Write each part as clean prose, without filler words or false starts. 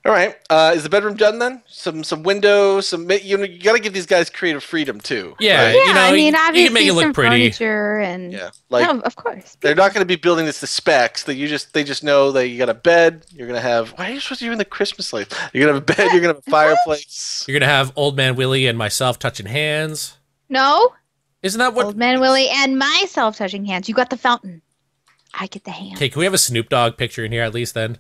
All right. Is the bedroom done then? Some windows. You got to give these guys creative freedom too. Yeah, Right? you know, I mean, you can make obviously it look some pretty. furniture and Yeah. Like no, of course. they're not going to be building this to specs. They just know that you got a bed. You're going to have. Why are you supposed to be in the Christmas lights? You're going to have a bed. You're going to have a fireplace. You're gonna have Old Man Willie and myself touching hands. No, Isn't that what? Old Man Willie and myself touching hands. You got the fountain. I get the hand. Okay, can we have a Snoop Dogg picture in here at least then?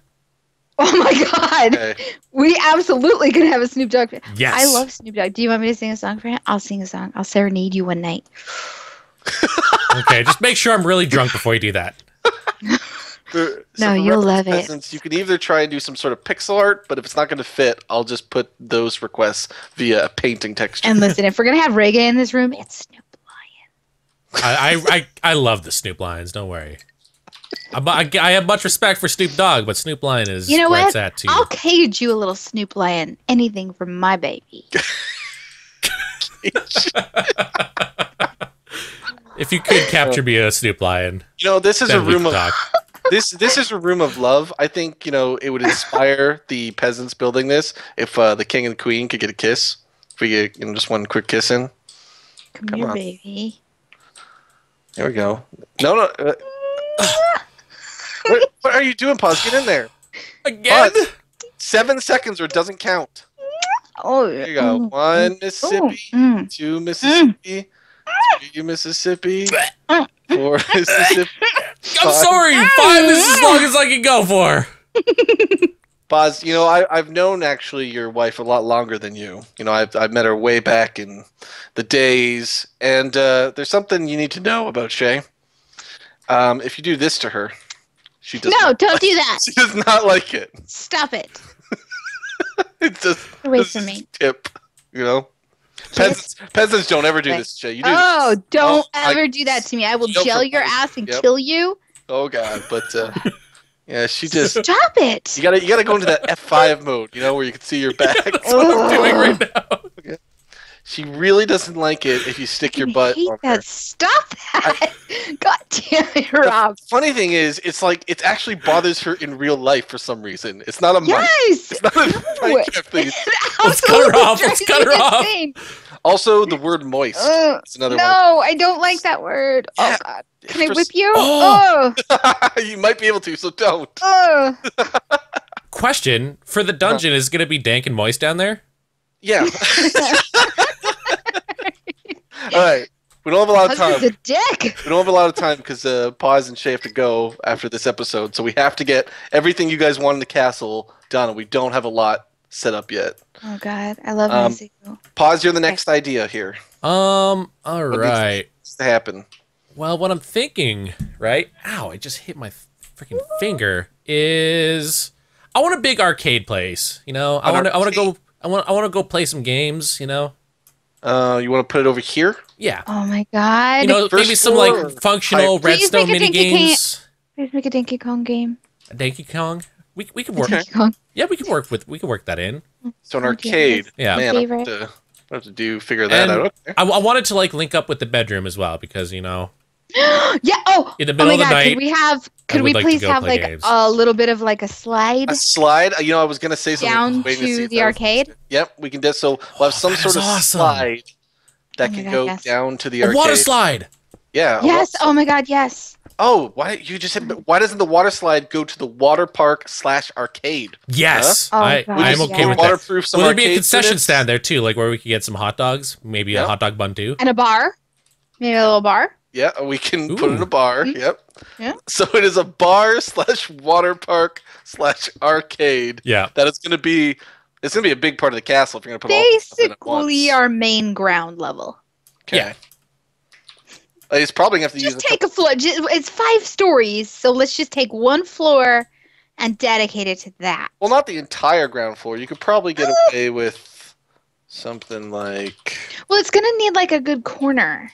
Oh my god. Okay. We absolutely could have a Snoop Dogg. Yes. I love Snoop Dogg. Do you want me to sing a song for him? I'll sing a song. I'll serenade you one night. Okay, just make sure I'm really drunk before you do that. No, you'll love it. Since you can either try and do some sort of pixel art, but if it's not going to fit, I'll just put those requests via a painting texture. And listen, if we're gonna have reggae in this room, it's Snoop Lion. I love the Snoop Lions. Don't worry. I have much respect for Snoop Dogg, but Snoop Lion is You know where what? it's at too. I'll cage you a little Snoop Lion. Anything for my baby. If you could capture me a Snoop Lion, This is a then we room could of talk. this is a room of love. I think it would inspire the peasants building this if the king and the queen could get a kiss. If we get just one quick kiss in. Come here, on. baby. There we go. No. What are you doing, Pause? Get in there. Again? Pause. 7 seconds or it doesn't count. Oh, There you go. One Mississippi, two Mississippi, three Mississippi, four Mississippi. I'm sorry. 5 is as long as I can go for. Pause. I've known actually your wife a lot longer than you. I've met her way back in the days, and there's something you need to know about Shay. If you do this to her, she does. No, not don't like, do that. She does not like it. Stop it. It's just Away this from is me. a tip. Peasants don't ever do this, Shay. You do. Oh, this. don't Oh, ever do that to me. I will Yep, gel for your money. ass and Yep. kill you. Oh God, but yeah, she just. Stop it. You gotta go into that F5 mode, where you can see your back. That's what I'm doing right now. She really doesn't like it if you stick your butt I hate on that. her. Stop that. God damn it, Rob. Funny thing is, it's like it actually bothers her in real life for some reason. It's not a Yes. It's not a Minecraft thing. Let's cut her off. Let's cut her off. Also, the word moist. It's another No, I don't like that word. Yeah. Oh God. Can I For whip you? Oh. one. You might be able to, so don't. Oh. Question for the dungeon is gonna be dank and moist down there. Yeah. All right. We don't have a lot of time. Husband's a dick. We don't have a lot of time because Pause and Shay have to go after this episode, so we have to get everything you guys want in the castle done, and we don't have a lot set up yet. Oh God, I love my sequel. Pause, you're the next idea here. All right. What's to happen? Well, what I'm thinking, right? Ow! I just hit my freaking finger. Is I want a big arcade place. I want to go play some games. You want to put it over here? Yeah. Oh my God. First Maybe some floor or functional Please redstone make a mini Donkey games. Please make a Donkey Kong game. Donkey Kong. We could work. Donkey Kong. Yeah, we could work that in. So an Oh, arcade. Yeah. Man, Favorite. I have to figure that And out. Okay. I wanted to link up with the bedroom as well because Yeah. Oh. In the Oh middle my of the God. night, Could we would like to please go have play like games. a little bit of like a slide A slide. I was gonna say something. down Waiting see to if the that was- arcade? Yep, we can do so. We'll have some that sort is of awesome. slide that Oh my can God, go yes. down to the a arcade. water slide. Yeah. Yes. Oh my God. Yes. Oh, why doesn't the water slide go to the water park / arcade? Yes, Huh? Oh, I'm God, okay yes. with that. Waterproof some Will there be a arcade concession units? stand there too, where we could get some hot dogs, maybe Yeah. a hot dog bun too? And a bar. Maybe a little bar. Yeah, we can put it in a Ooh. bar. Yep. Yeah. So it is a bar / water park / arcade. Yeah. That is going to be. It's going to be a big part of the castle if you're going to put all this stuff in at once. Basically, our main ground level. Okay. Yeah. He's probably going to have to Just use take a floor. It's 5 stories, so let's just take one floor and dedicate it to that. Well, not the entire ground floor. You could probably get away with something like. Well, it's gonna need like a good corner.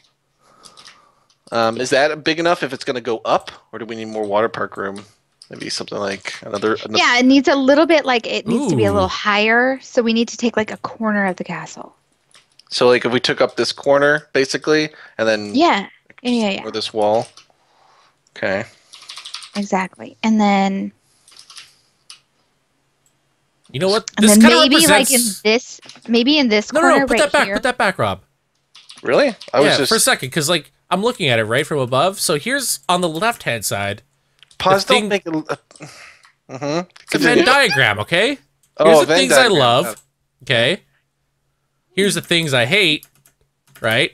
Is that big enough if it's going to go up, or do we need more water park room? Maybe something like another. Yeah, it needs a little bit like it needs to be a Ooh. little higher, so we need to take like a corner of the castle. So, like, if we took up this corner, basically, and then Yeah. Yeah. or this wall. Okay. Exactly. And then You know what? And This then kind of maybe like represents. in this No, corner put right that back. here. Put that back, Rob. Really? I was Yeah, just for a second, because like I'm looking at it right from above. So here's on the left-hand side. pause. thing- Don't make it. It's a Venn diagram, okay? Here's Oh, the Venn things I diagram. love. Okay. Here's the things I hate. Right.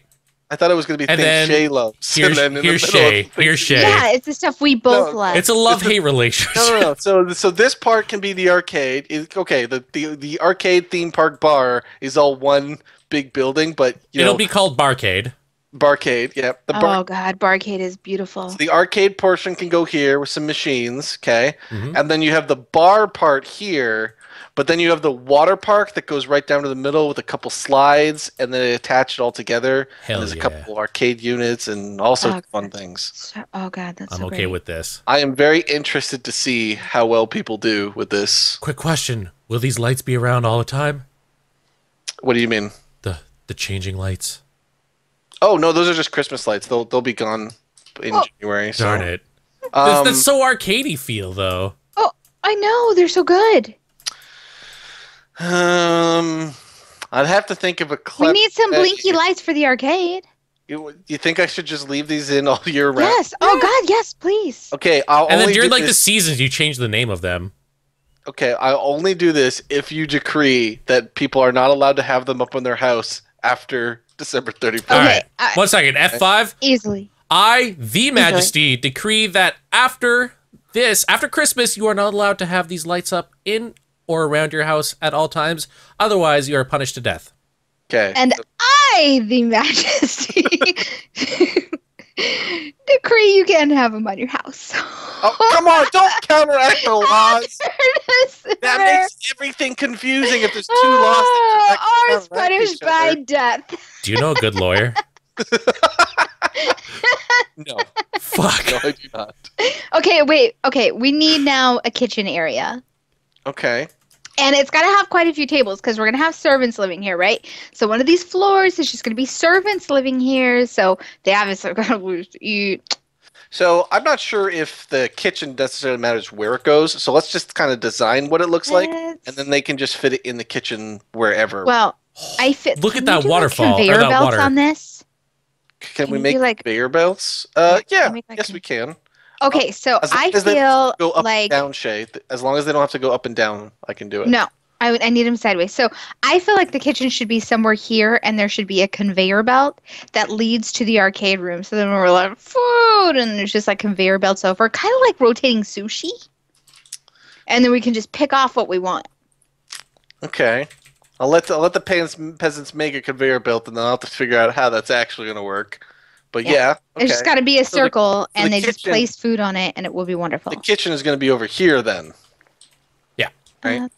I thought it was going to be And things then Shay loves. Here's And then in the here's middle of Shay. the thing- Here's Shay. Yeah, it's the stuff we both No, love. It's a love-hate relationship. No. So this part can be the arcade. Okay, the arcade theme park bar is all one big building, but It'll be called Barcade. barcade. Yeah, Oh God, Barcade is beautiful. so the arcade portion can go here with some machines. Okay, Mhm. and then you have the bar part here. But then you have the water park that goes right down to the middle with a couple slides, and then they attach it all together. Hell and there's a yeah. couple arcade units and all sorts Oh, of fun things. Oh God, that's I'm so okay great. with this. I am very interested to see how well people do with this. Quick question: will these lights be around all the time? What do you mean? The changing lights. Oh no, those are just Christmas lights. They'll be gone in January. So. Darn it! Um, That's so arcadey feel though. Oh, I know they're so good. I'd have to think of a We clever. need some blinky lights for the arcade. You think I should just leave these in all year round? Yes. Oh God, yes, please. Okay, I'll And then only during do like the this. seasons, you change the name of them. Okay, I'll only do this if you decree that people are not allowed to have them up on their house after December 31st. All Okay, right. 1 second. F5. Easily. I, the Majesty, decree that after Christmas, you are not allowed to have these lights up in or around your house at all times. Otherwise, you are punished to death. Okay. And I, the Majesty, decree you can't have them on your house. Oh, come on, don't counteract the laws. That makes everything confusing if there's two laws. Or is that counteract punished each by other. death. Do you know a good lawyer? No, Fuck. no, I do not. Okay, wait. Okay, we need now a kitchen area. Okay. And it's got to have quite a few tables because we're going to have servants living here, right? So one of these floors is just going to be servants living here. So they obviously are going to lose to eat. So I'm not sure if the kitchen necessarily matters where it goes. So let's just kind of design what it looks like, and then they can just fit it in the kitchen wherever. Well, I fit. Look can at that we do, waterfall, or Like, conveyor that belts water. on this. can can we you make do, like- conveyor belts? can Yeah. we make, like, Yes, we can. Okay, so As long I as they feel go up like and down, Shay. As long as they don't have to go up and down, I can do it. no. I need them sideways. So I feel like the kitchen should be somewhere here, and there should be a conveyor belt that leads to the arcade room. So then we're like food, and there's just like conveyor belts over, kind of like rotating sushi. And then we can just pick off what we want. Okay. I'll let the peasants make a conveyor belt, and then I'll have to figure out how that's actually going to work. But yeah, okay. It's just got to be a So the- circle, the and they just kitchen- place food on it, and it will be wonderful. The kitchen is going to be over here then. Yeah. Right. Uh,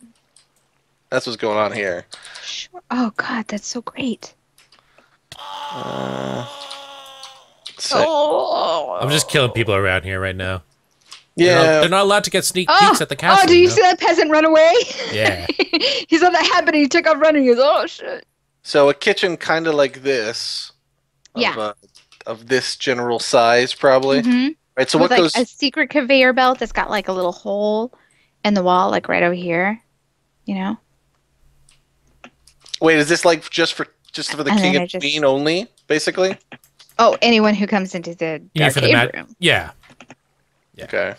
That's what's going on here. Sure. Oh God, that's so great. So, Oh. I'm just killing people around here right now. yeah. They're not allowed to get sneak peeks at the castle. Oh, do you know? see that peasant run away? Yeah. He saw that happen and he took off running. He goes, oh shit. So a kitchen kind of like this. Yeah. Of this general size, probably. Mhm. Right. So With what like goes? a secret conveyor belt that's got like a little hole in the wall, like right over here. You know? Wait, is this like just for the And king then and it just- queen only, basically? Oh, anyone who comes into the Yeah, for the arcade room. Yeah. Yeah. Okay.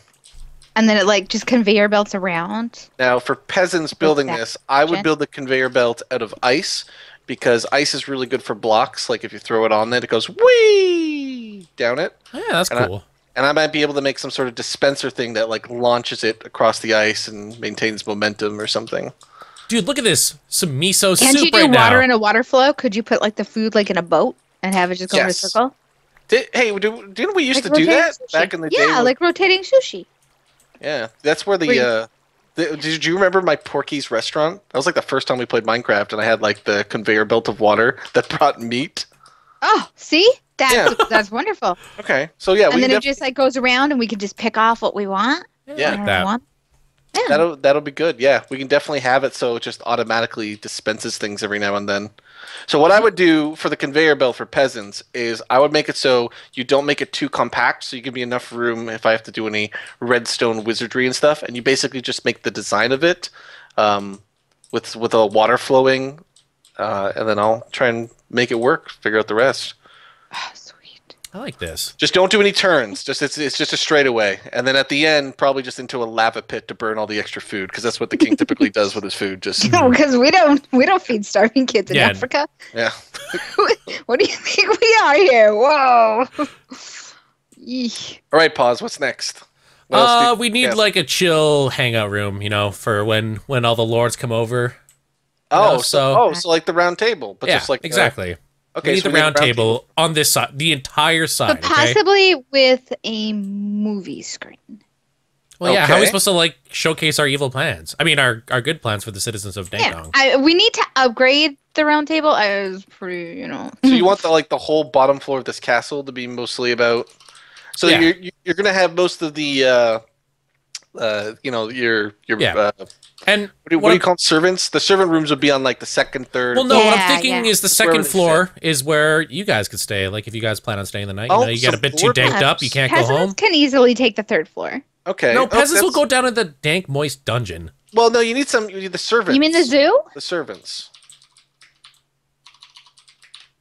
And then it like just conveyor belts around. Now, for peasants building that this, I would kitchen? build the conveyor belt out of ice because ice is really good for blocks. Like if you throw it on it, it goes whee down it. Yeah, that's And cool. And I might be able to make some sort of dispenser thing that like launches it across the ice and maintains momentum or something. Dude, look at this. Some miso Can't soup you do right water now. in a water flow? Could you put like the food like in a boat and have it just go in a Yes. circle? Didn't we used Like to do rotating that sushi. back in the day? Yeah, when- like rotating sushi. Yeah, that's where Where did you remember my Porky's restaurant? That was like the first time we played Minecraft, and I had like the conveyor belt of water that brought meat. Oh, see? Yeah. That's wonderful. Okay, so yeah, And we then can it just like goes around and we can just pick off what we want. Yeah. like whatever we that. want. Yeah. that'll be good. Yeah, we can definitely have it so it just automatically dispenses things every now and then. So what I would do for the conveyor belt for peasants is I would make it so you don't make it too compact, so you give me enough room if I have to do any redstone wizardry and stuff, and you basically just make the design of it with a water flowing, and then I'll try and make it work. Figure out the rest. Oh, sweet. I like this. Just don't do any turns. Just it's just a straightaway, and then at the end, probably just into a lava pit to burn all the extra food, because that's what the king typically does with his food. Just No, because we don't feed starving kids in Yeah. Africa. yeah. What do you think we are here? Whoa. Eek. All right, pause. What's next? What else do you- We need yes. like a chill hangout room, you know, for when all the lords come over. Oh, know, so like the round table, but yeah, just like exactly. okay, We need so the round table on this side, the entire side. But possibly with a movie screen. Well, yeah. How are we Okay. supposed to like showcase our evil plans? I mean, our good plans for the citizens of Dangdong. We need to upgrade the round table. I was pretty, So you want the whole bottom floor of this castle to be mostly about. So Yeah. you're gonna have most of the your Yeah. And what do you call them? Servants? The servant rooms would be on like the second, third. well, no. What I'm Yeah, thinking yeah. is the That's wherever second they floor is where you guys could stay. Like if you guys plan on staying the night, Oh, you know, you get so a bit too Lord danked up, you can't go Peasants home. can easily take the third floor. Okay. No, Oh, peasants will that's- go down in the dank, moist dungeon. Well, no, you need the servants. You mean the zoo? The servants.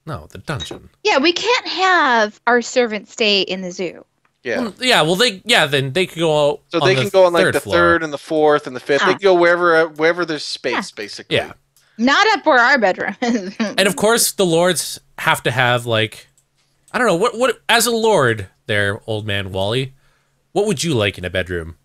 No, the dungeon. Yeah, we can't have our servants stay in the zoo. Yeah. Yeah, well, then they could go. So on they the can go on like third the floor. third and the fourth and the fifth. They Ah. can go wherever there's space, basically. Yeah, Not up where our bedroom is. and of course the lords have to have like, I don't know what as a lord, there, old man Wally, what would you like in a bedroom?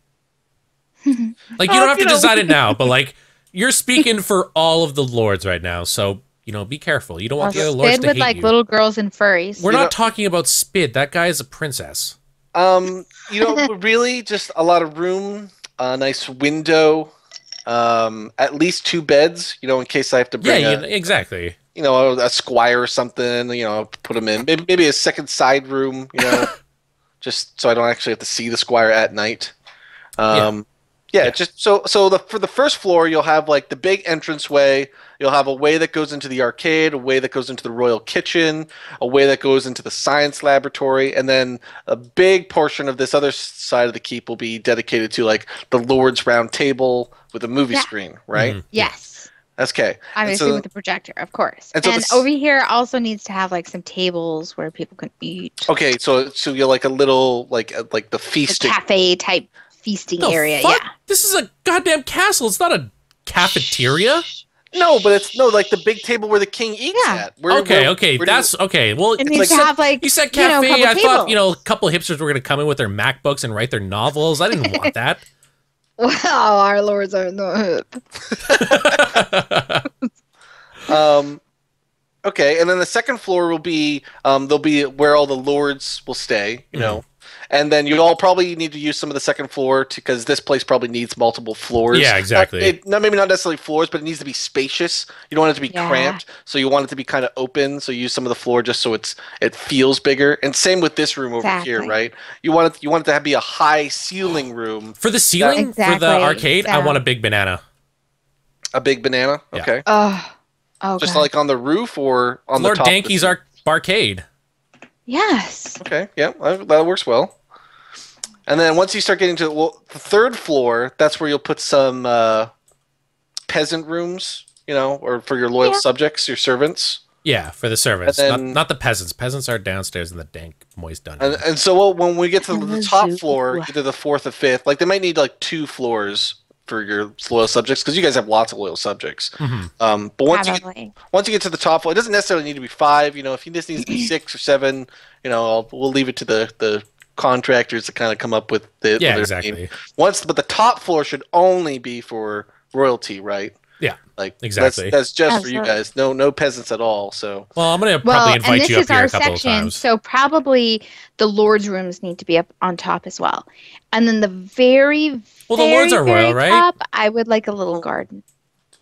Like you don't have to decide it now, but like you're speaking for all of the lords right now, so you know be careful. You don't want the other lords Spid to with hate like you. little girls and furries. We're You not know- talking about Spid. That guy is a princess. Really just a lot of room, a nice window, at least 2 beds, in case I have to Yeah, bring exactly. a squire or something, put them in. Maybe a second side room, just so I don't actually have to see the squire at night. Yeah. Just for the first floor, you'll have like the big entranceway. You'll have a way that goes into the arcade, a way that goes into the royal kitchen, a way that goes into the science laboratory, and then a big portion of this other side of the keep will be dedicated to like the Lord's Round Table with a movie Yeah. screen, right? Mhm. Yes. That's okay. Obviously so- with the projector, of course. and And, so over here also needs to have like some tables where people can eat. Okay, so you're like a little like the A feasting. cafe type feasting The area, fuck? yeah. This is a goddamn castle. It's not a cafeteria. No, but it's like the big table where the king eats Yeah. at. Where That's okay. Well, It you needs to said- have like you said you know, cafe. couple I thought tables. a couple hipsters were gonna come in with their MacBooks and write their novels. I didn't want that. Wow, our lords are not hip. Okay, and then the second floor will be there'll be where all the lords will stay, and then you'll all probably need to use some of the second floor because this place probably needs multiple floors. Yeah, exactly. Maybe not necessarily floors, but it needs to be spacious. You don't want it to be Yeah. cramped, so you want it to be kind of open. So you use some of the floor just so it feels bigger. And same with this room over here, Exactly. right? You want it to be a high ceiling room, For the ceiling, for the Exactly. arcade, I Yeah. want a big banana. a big banana. Yeah. Okay, Oh, just God. like on the roof or on Lord the top. Danky's arcade. Yes. Okay, yeah, that works well. And then once you start getting to the third floor, that's where you'll put some peasant rooms, or for your loyal Yeah. subjects, your servants. Yeah, for the servants, And then- not the peasants. Peasants are downstairs in the dank, moist dungeon. And so when we get to the top Zoo. floor, either the fourth or fifth, like they might need like 2 floors for your loyal subjects because you guys have lots of loyal subjects. Mhm. But once Probably. you get to the top floor, it doesn't necessarily need to be 5. If this needs to be 6 or 7, we'll leave it to the contractors to kind of come up with Yeah, their exactly. name. But the top floor should only be for royalty, right? Yeah, Like exactly. That's just for you Absolutely. guys. No peasants at all. So Well, I'm gonna Well, probably and invite this you up is here our a couple of section, times. so probably the lords' rooms need to be up on top as well. And then the very, Well, the lords are very royal, right? top, I would like a little garden.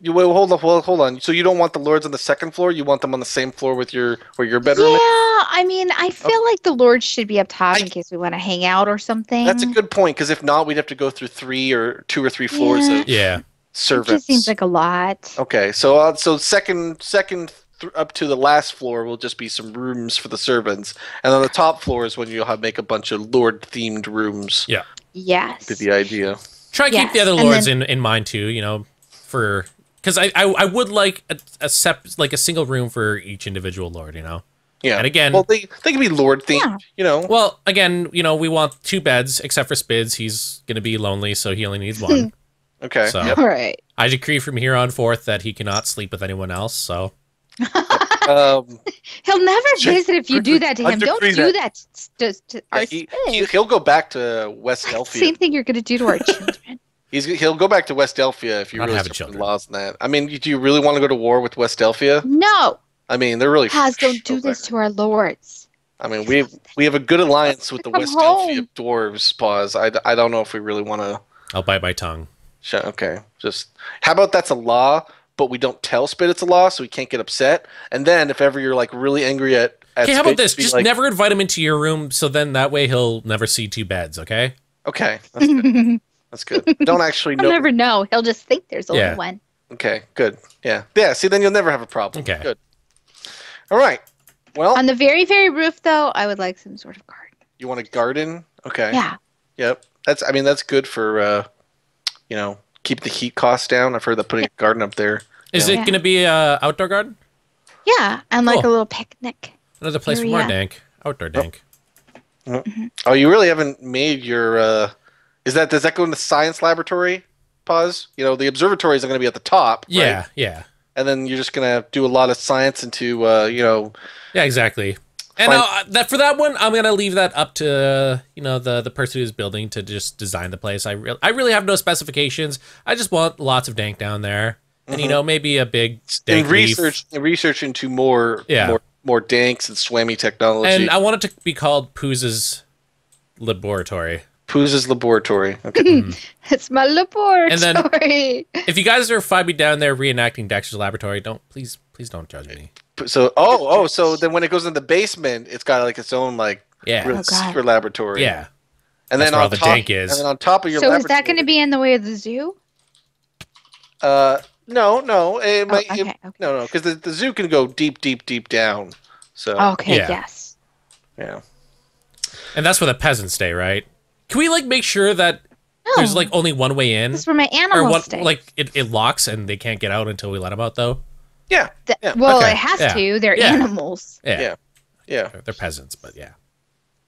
hold on. So you don't want the lords on the second floor? You want them on the same floor with where your bedroom Yeah, is? I mean, I feel like the lords should be up top in case we want to hang out or something. That's a good point because if not, we'd have to go through 2 or 3 floors Yeah. of Yeah. It servants. just seems like a lot. Okay, so second up to the last floor will just be some rooms for the servants, and on the top floor is when you'll make a bunch of lord themed rooms. Yes. Be the idea. Try to keep the Yes, other and lords then- in mind too. For because I would like like a single room for each individual lord, you know. Yeah. And again, well, they can be lord themed, Yeah. you know. well, again, you know, we want 2 beds, except for Spids. He's gonna be lonely, so he only needs 1. Okay. So All right. I decree from here on forth that he cannot sleep with anyone else. So He'll never Jake, visit if you do that to him. Don't decree do that to our he'll go back to West Delphia. Same thing you're going to do to our children. He'll go back to West Delphia if you Not really having start putting children. laws on that. I mean, do you really want to go to war with West Delphia? No. I mean, they're really Paz, don't do over this there. to our lords. I mean, we have a good alliance with the Come West Delphia home. dwarves. Pause. I don't know if we really want to. I'll bite my tongue. Okay, just how about that's a law, but we don't tell Spit it's a law, so he can't get upset. And then if ever you're like really angry at Okay, how Spit, about this? be Just like, never invite him into your room, so then that way he'll never see 2 beds. Okay. Okay, that's good. That's good. Don't actually He'll know. never know. He'll just think there's only Yeah. one. Okay, good. Yeah. See, then you'll never have a problem. Okay. Good. All right. Well, On the very, very roof, though, I would like some sort of garden. you want a garden? Okay. Yeah. Yep. That's good for keep the heat costs down. I've heard that putting a garden up there. Is Yeah. it going to be a outdoor garden? Yeah. And like Cool. a little picnic. Another place for Area. more dank. Outdoor dank. Oh, you really haven't made your does that go in the science laboratory? Pause. You know, the observatories are going to be at the top, right? Yeah, yeah. And then you're just going to do a lot of science into Yeah, exactly. And Fine. for that one, I'm gonna leave that up to the person who's building to just design the place. I really have no specifications. I just want lots of dank down there, and maybe a big dank and leaf. research into more Yeah. more danks and swammy technology. And I want it to be called Poose's Laboratory. Poose's laboratory. Okay. It's my laboratory. And then- If you guys are find me down there reenacting Dexter's Laboratory, please don't judge me. So so then when it goes in the basement, it's got like its own like Yeah, real Oh, God. secret laboratory. yeah. And That's then where on all the top, dank is. And then on top of your So is laboratory, that going to be in the way of the zoo? No. It might, okay. No, because the zoo can go deep down. So Okay, Yeah. yes. yeah. And that's where the peasants stay, right? Can we like make sure that No, there's like only one way in, this is where my or animals what? stay. Like it locks and they can't get out until we let them out, though. Yeah. Yeah. Well, okay, it has yeah, to. They're yeah. animals. Yeah, Yeah. they're peasants, but yeah.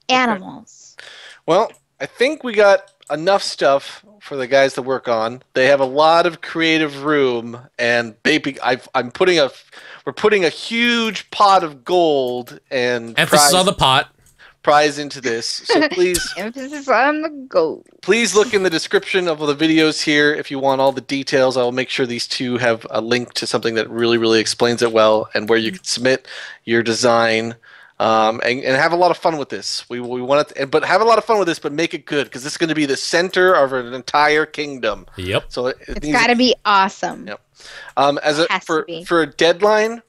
Animals. Well, I think we got enough stuff for the guys to work on. They have a lot of creative room, and baby, we're putting a huge pot of gold and Emphasis on the pot. prize into this. So please, Emphasis on the gold. please look in the description of the videos here if you want all the details. I will make sure these two have a link to something that really explains it well, and where you can submit your design. And have a lot of fun with this. We want it, but have a lot of fun with this, but make it good, because this is going to be the center of an entire kingdom. Yep. So It's got to be awesome. Yep. Has to be. For a deadline,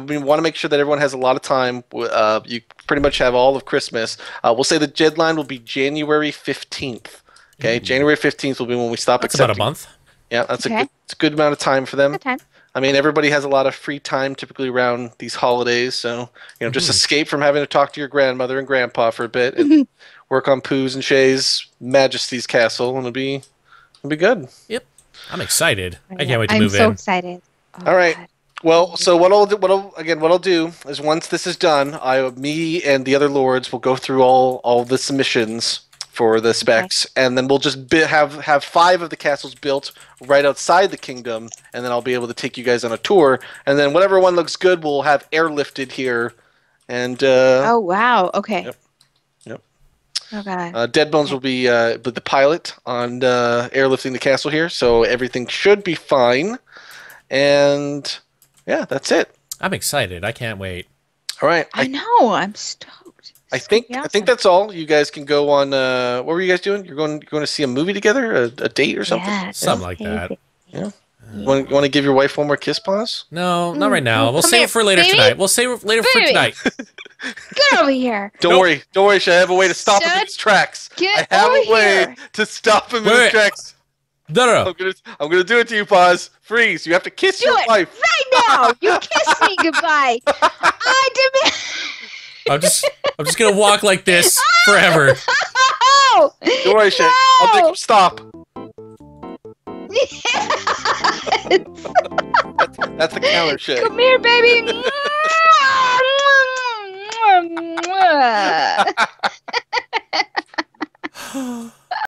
we want to make sure that everyone has a lot of time. You pretty much have all of Christmas. We'll say the deadline will be January 15th. Okay, January 15th will be when we stop That's about accepting. a month. Yeah, that's Okay. it's a good amount of time for them. Good time. I mean, everybody has a lot of free time typically around these holidays, so just escape from having to talk to your grandmother and grandpa for a bit and work on Pooh's and Shay's Majesty's castle, and it'll be good. Yep. I'm excited. I can't wait to I'm move so in. excited. Oh, All right. God. Well, so what I'll do is, once this is done, me and the other lords will go through all the submissions for the specs, and then we'll just have 5 of the castles built right outside the kingdom, and then I'll be able to take you guys on a tour, and then whatever one looks good, we'll have airlifted here, and Oh, wow. Okay. Yep. Oh, God. Dead Bones will be the pilot on airlifting the castle here, so everything should be fine, and yeah, that's it. I'm excited. I can't wait. All right. I know. I'm stoked. I It's gonna think be I awesome. think that's all. You guys can go on. What were you guys doing? You're going to see a movie together, a date or something. Yes. Something like that. You want to give your wife one more kiss, Pause? No, not right now. We'll Come save here, it for later baby. tonight. We'll save it later for Baby. tonight. Get over here. Don't worry, Shay. I have a way to stop him in Shut- his tracks. Get I have over a way here. to stop him in his Wait. tracks. No. I'm gonna do it to you, Pause. Freeze. You have to kiss Do your it wife. right now. You kiss me goodbye. I demand. I'm just gonna walk like this forever. Oh! Don't worry, Shay. I'll make him stop. Yes. That's the counter, Shay. Come here, baby.